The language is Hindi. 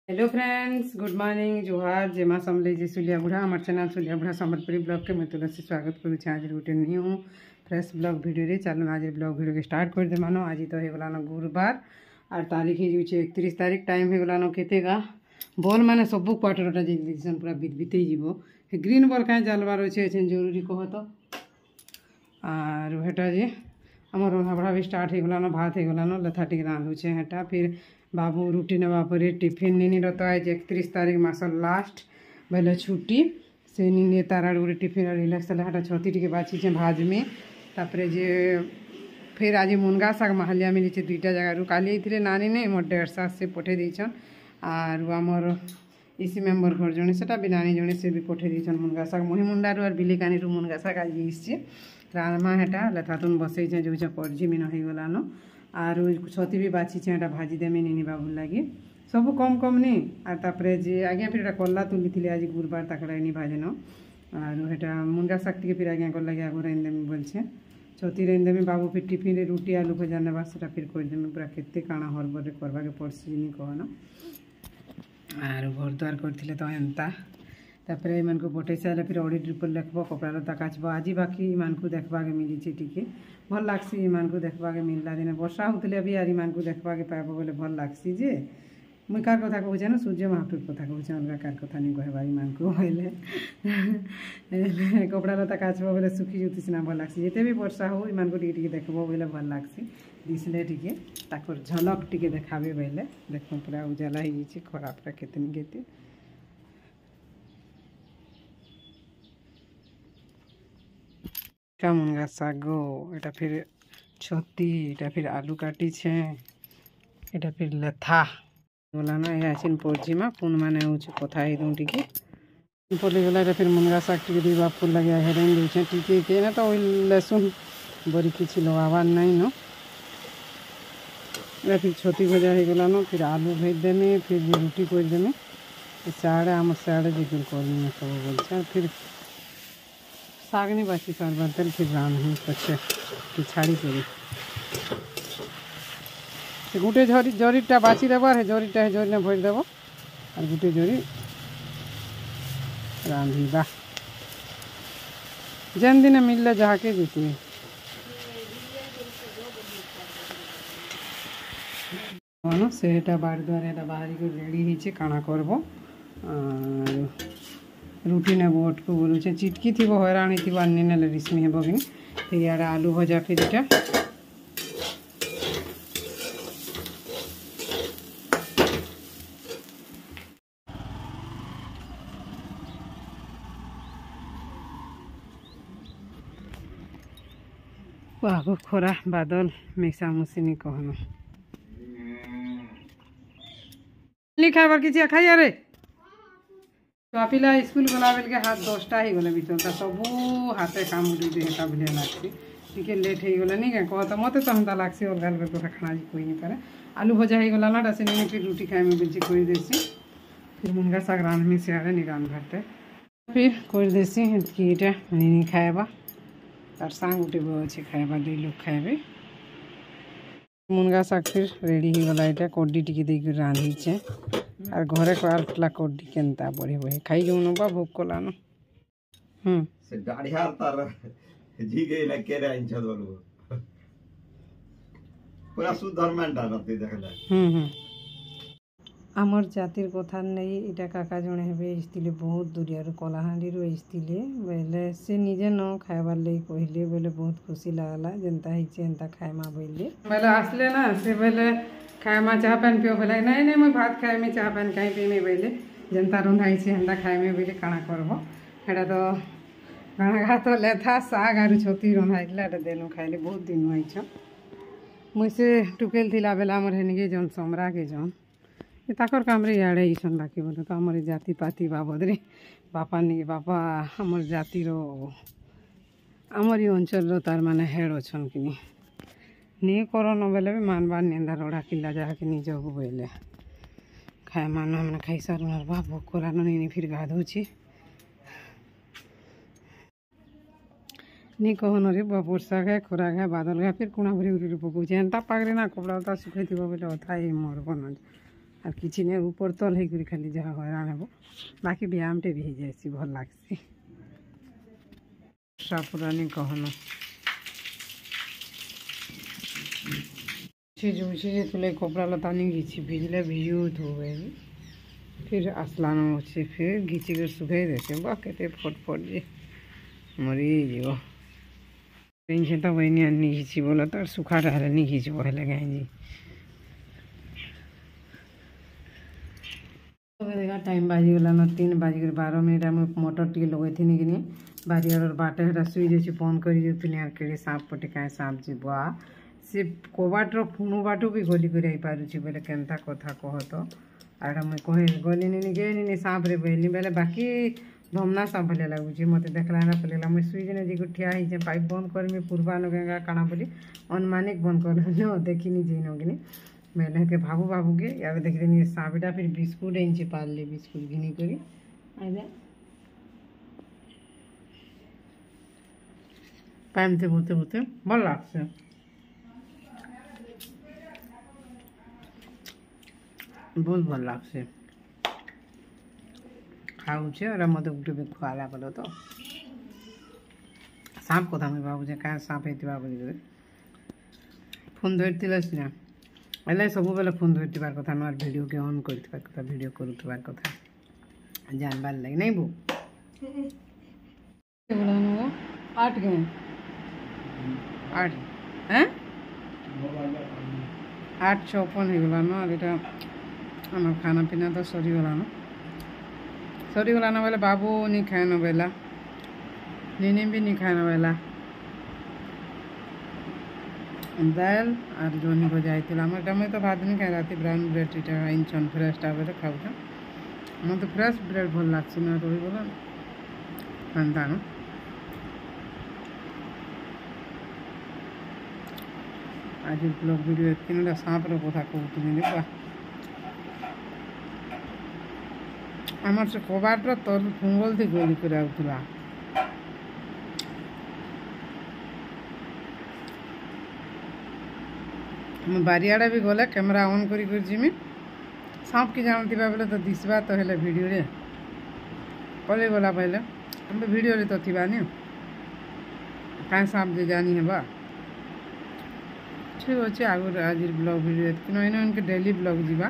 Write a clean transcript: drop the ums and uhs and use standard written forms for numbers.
हेलो फ्रेंड्स, गुड मॉर्निंग, जोहार, जेमा समले जी सुलिया बुढ़ा हमार चैनल सुलिया बुढ़ा संबलपुरी ब्लॉग के मैं तुलसी स्वागत करुच्छे। आज routine new fresh blog video रे चलो आज ब्लॉग वीडियो के स्टार्ट कर दे मानो। आज तो होगलान गुरुवार और तारीख हो 31 तारीख। टाइम होगलान केतेगा बॉल मैंने सब क्वार्टरटा जाइए पूरा बीते जीव ग्रीन बॉल कहीं जालबार अच्छे जरूरी कह तो आर हेटा जे आम रंधा बढ़ा भी स्टार्ट होगलान। भात होगलान लेथा टी रांधुचे हेटा फिर बाबू रुटी नवा पर टिफिन निनी तो आज 31 तारीख मास लास्ट बेले छुट्टी से निनी तार गोटे टिफिन रिलैक्स हाटा छती टी बाछी भाज में तापर जे फिर आज मुनगा शाग माहालिया मिली दुईटा जगार काली थे नानी नहीं मोर 150 से पठे देछन आर आमर इसी मेम्बर घर जड़े से भी नानी जड़े से भी पठे देछन मुनगा शाग मुही मुंडारू और बिलिकानी मुनगा शाग आज इसे राजमा हेटा लेथातुन बसई जो करजी मीन होगलान आर छती भी बाछी एटा भाजी देमी निनी बाबू लगे सब कम कम नी आर तापरे जे आज्ञा फिर कल्ला तुली थी आज गुरुवार ताकड़ा नहीं भाजन आर हेटा मुनगा शाग टी फिर आज्ञा कल लगे आगो रेन देमी बोलछे छती रेन देमी बाबू फिर टिफिन रे रुटी आलू भजा नेबा सेटा फिर करदेमी पूरा केते काଣା हरबर रे करबा के पड़सी नी कहना आर घर द्वार करथिले तो एंता तापर इन को बटे सारे फिर ऑडिट रिपोर्ट लिखब कपड़ा लता काचब आज बाकी इन को देखा मिली टी भल लगसी इन को देखा मिलला दिन वर्षा होते भी यार इन को देखा पाइब बोले भल लगसी जे मुई कार कथा कहूँ ना सूर्य महापुर कथा कहूँ अलग कार कथा नहीं कहबा इन को बोले कपड़ा लता काचब बोले सुखी जुती सीना भल लगसी जिते भी वर्षा हो इन को टी देखब बोले भल लगसी दिसले टी झलक टी देखाबे बोले देख पूरा उजाला हो खरा पूरा केतनी केते मुनगा शागो एटा फिर छती एटा फिर आलू काटी छे एटा फिर लेथा बोला ना यासिन पड़जी मा पुन माने होछ कथा हे दउ टिके पले गला एटा फिर मुनगा शाग टिके दी बाप लगे हेरेन दे छे टिके के ना तो लहसुन बड़ी किछि लगावा नहीं न एटा फिर छती भजा हे गला न फिर आलू भेज देमे फिर रोटी कर देमे साड़े आम साड़े जिकुल करनी सब बोल फिर शाग नहीं बाची सार बर्तन फिर रांधी पचे कि छाड़ी करी गोटे झरी जरीटा बाची देवार है जरीटा जरी ने भर देव और गोटे जरी रांधा जेन दिन मिलले जहाँके जीती से बाड़ द्वारा बाहरी को रेडी होचे काଣା करब रुटी ने बोट को बोलूँ चिटकी थी हैरानी थी आनी ना रिश्मी हे कि फिर यार आलू भजा फिर इटा आगो खरा बादल मिसामुसी कहना खाबार कि खाई रे तो पिला स्कूल गला बेल के हाथ 10टा ही गले बिचलता सबू हाथे काम उड़ी हेटा भलिया लगसी टिके लेट हो गला नहीं क्या कह तो मत तो हंता लगसी अलग अलग तो खाना जी कोई नहीं पारे आलू भजा हो गला ना से नहीं फिर रुटी खाए में बेची कर देसी फिर मुनगा शाग रांधमी से आड़े नहीं रांध भरते फिर कर देसी कि इटा नहीं खाएबा तार सांग उठे अच्छे खाएबा 2 लोग खाएबे मुनगा शाग फिर रेडी हो गला इटा कोडी टिके देकर रांधीचे और घरे कला कोडी केनता बढ़े बढ़े खाई जो नबा भोग कला न से गाड़िया तार जी गई ना के रे इंच बोलू पूरा शुद्ध धर्मटा रती देखला आमर जातिर कथा नहीं इटा काका जने हेबे इस्तिले बहुत दूरिया कलाहांडी रो इस्तिले बेले से निजे न खाइबार ले कहले बेले बहुत खुशी लागला जनता हिचे एंता खाइमा बोले बेले आसले ना से बेले खाएमा चाह पान पियो बोले नहीं नहीं मैं भात खाए में चाह पान कहीं पीमे बोले जनता रंधाई से हेन्ता खाए में बोले काଣା करब हेटा तो काଣା खा तो लेथा शाग आरु छती रंधाइला एटा देनु खाइले बहुत दिन होइछ मुई से टुकेल थिला बेला हमर हेनिगे जन समरा के जन ताकर काम रे याड़े इसन बाकी बोले तो हमारे जाति पाति बाबद रे बापा नहीं बापा हमर जाति रो आमरी अंचल रो तार माने हेड अछन कि नहीं कर न बेले भी मानबार निंदा रोड़ा किला जाके निज बोले खाए मान हमने खाई सारू बाप भोग करा नहीं फिर गाधुची नहीं कहन रे वर्षा खाए खरा खाए बादल खाए फिर कुणा भरी उड़ी पकाऊे एंता पागरे ना कपड़ा उता सुखाई बोले अथा ही मरब न আর কিচেনের উপর তল হয়ে খালি যা হয়রান হব বাকি ব্যায়ামটা भी हो जाए भल लगसी पुरानी कहना मुझे तुले कपड़ा लता नहीं घीची भिजले भिजू धोबे फिर असलाना अच्छे फिर घीची कर सुखाई देते बा कहते फटफट जी मरी जीव टेंशन तो वही नहीं घीची बोला तो सुखा रहा नहीं घीच पहले गए जी देखा टाइम बाजीगला न 3 बाजिक 12 मिनट आम मोटर टी लगे थी कि बारियार बाटे हेटा सुई जाइए बंद कर के साप पटे क्या साप जीव से कबाटर पुणु बाटू भी गली कर पारुची बोले केनता कथा कह तो आर मुझे कहे गली नी साप रे बहली बेले बाकी धमना साप भले लगुच मत देखला पड़ेगा मुझे सुई जन जी ठिया हो पाइप बंद करमी पूर्वा नगेगा काना बोली अनुमानिक बंद कर देखनी जी नगिनी बेले के भाबू भाबू के यार देख रही साबिटा फिर बिस्कुट एंची पारली बिस्कुट घिनी करी आजा पाइमते बोते बोते भल लागছে बहुत भल लागছে खाऊचे और मत गुटे भी खुआला बोलो तो साप कथा मुझे भावुचे क्या साप हेतिबा बोली फोन धरतिलस ना एल सब बेले फोन धरबार कथा ना भिडियो के ऑन कर कथा भिडियो करुवार कथा जानबार लगे नहीं बो 8 के 8 हैं 8:56 हो गला ना एटा हमार खाना पीना तो सरीगला ना बोले बाबू नहीं खाना बेला नीनी भी नहीं खाना बेला दाल और जोनी बजाई मैं तो भात नहीं खाए रात ब्राउन ब्रेड इटा इंचन फ्रेशटा बेले खाऊ मैं तो फ्रेश ब्रेड भल लगे ना रही बोला खानता ना आज ब्लॉग वीडियो तीन सांप कथा कहते बा आमार से कबाटा तल फुंगल थी गली कर आउला बारियाड़ा भी गले कैमेरा ऑन करी जिमी सांप की जानती बेले तो दिशा तो हेले वीडियो रे पले गला पहले हम वीडियो रे तो थी क्या सांप जे जानी है बा ठीक अच्छे आगे आज ब्लॉग वीडियो इनके डेली ब्लॉग जीवा